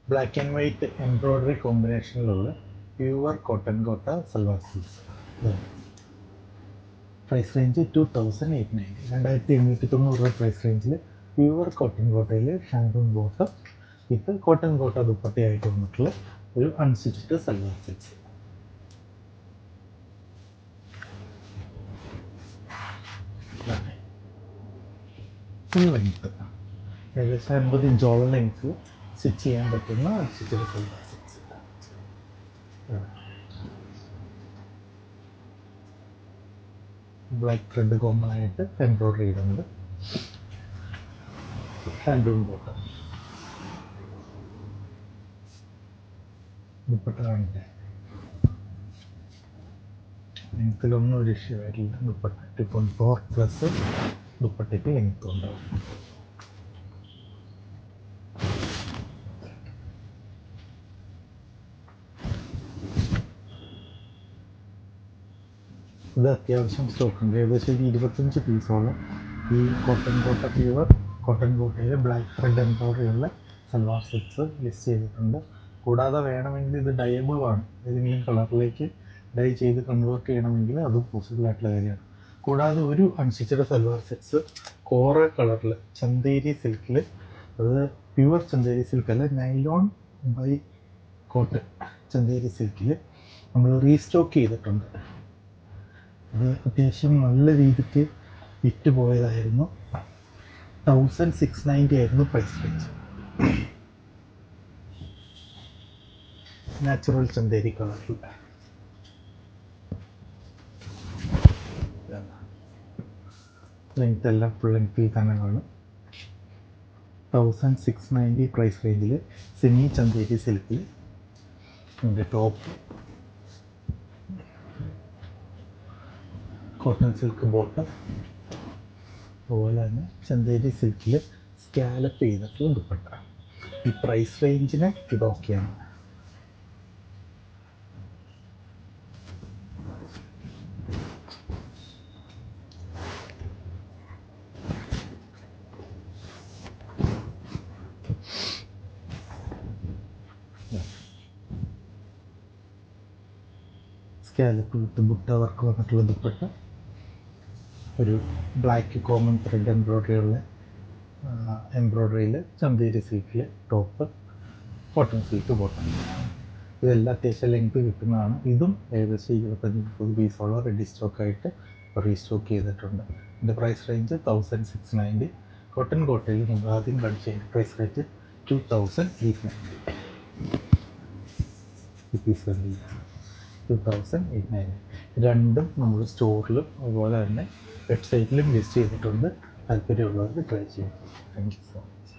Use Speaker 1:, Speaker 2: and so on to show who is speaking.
Speaker 1: Black and white embroidery കോമ്പിനേഷനിലുള്ള pure cotton kota salwar suits. Price range 2890, 2890 price റേഞ്ചിൽ pure cotton കോട്ടയിൽ shantoon bottom with cotton kota ദുപ്പട്ടയായിട്ട് വന്നിട്ടുള്ള ഒരു unstitched salwar sets. Full length ഏകദേശം 50 ഇഞ്ചോളം ലെങ്ത്ത് സ്റ്റിച്ച് ചെയ്യാൻ പറ്റുന്ന unstitched salwar sets. Black thread common ആയിട്ട് എംബ്രോയ്ഡറി ചെയ്തുകൊണ്ട് ഹാൻഡൂം ബോട്ടം. ദുപ്പട്ട കാണില്ലേ, ലെങ്ത്തിലൊന്നും ഒരു ഇഷ്യൂ വരില്ല. ദുപ്പട്ട 2.4 പ്ലസ് ദുപ്പട്ടയ്ക്ക് ലെങ്ത്തും ഉണ്ടാവും. ഇത് അത്യാവശ്യം സ്റ്റോക്ക് ഉണ്ട്. ഏകദേശം ഒരു 25 പീസോളം ഈ കോട്ടൺ കോട്ട പ്യുവർ കോട്ടൺ കോട്ടയിൽ ബ്ലാക്ക് ത്രെഡ് എംബ്രോയ്ഡറിയുള്ള സൽവാർ സെറ്റ്സ് ലിസ്റ്റ് ചെയ്തിട്ടുണ്ട്. കൂടാതെ വേണമെങ്കിൽ ഇത് ഡയബിൾ ആണ്, ഏതെങ്കിലും കളറിലേക്ക് ഡൈ ചെയ്ത് കൺവേർട്ട് ചെയ്യണമെങ്കിൽ അതും പോസിബിൾ ആയിട്ടുള്ള കാര്യമാണ്. കൂടാതെ ഒരു അൺസ്റ്റിച്ചഡ് സൽവാർ സെറ്റ്സ് കോറ കളറിൽ ചന്തേരി സിൽക്കിൽ, അത് പ്യുവർ ചന്തേരി സിൽക്കല്ല, നൈലോൺ ബൈ കോട്ട് ചന്തേരി സിൽക്കിൽ നമ്മൾ റീസ്റ്റോക്ക് ചെയ്തിട്ടുണ്ട്. അത് അത്യാവശ്യം നല്ല രീതിക്ക് വിറ്റ് പോയതായിരുന്നു. 1690 ആയിരുന്നു പ്രൈസ് റേഞ്ച്. നാച്ചുറൽ ചന്തേരി കളറിൽ ലെങ്ത് എല്ലാം ഫുൾ ലെങ്ത്തിൽ തന്നെ കാണും. 1690 പ്രൈസ് റേഞ്ചിൽ സെമി ചന്തേരി സിൽക്കിൽ ഇതിൻ്റെ ടോപ്പ് കോട്ടൺ സിൽക്ക് ബോട്ടം, അതുപോലെ തന്നെ ചന്തേരി സിൽക്കിൽ സ്കാലപ്പ് ചെയ്തിട്ടുള്ള ദുപ്പട്ട. ഈ പ്രൈസ് റേഞ്ചിന് ഇത് ഓക്കെയാണ്. സ്കാലപ്പ് വിത്ത് ബുട്ട വർക്ക് വന്നിട്ടുള്ള ദുപ്പട്ട, ഒരു ബ്ലാക്ക് കോമൺ ത്രെഡ് എംബ്രോയ്ഡറിയിൽ ചന്തേരി സിൽക്കിൽ ടോപ്പ്, കോട്ടൺ സിൽക്ക് ബോട്ടം. ഇതെല്ലാം അത്യാവശ്യം ലെങ്ത് കിട്ടുന്നതാണ്. ഇതും ഏകദേശം 25-30 പീസോളം റെഡി സ്റ്റോക്കായിട്ട് റീസ്റ്റോക്ക് ചെയ്തിട്ടുണ്ട്. ഇതിൻ്റെ പ്രൈസ് റേഞ്ച് 1690. കോട്ടൺ കോട്ടയിൽ നമ്മൾ ആദ്യം കാണിച്ച പ്രൈസ് റേഞ്ച് 2890. ഈ പീസ് കണ്ടില്ല, 2890. രണ്ടും നമ്മൾ സ്റ്റോറിലും അതുപോലെ തന്നെ വെബ്സൈറ്റിലും ലിസ്റ്റ് ചെയ്തിട്ടുണ്ട്. താല്പര്യമുള്ളവർക്ക് ട്രൈ ചെയ്യാം. Thank you so much.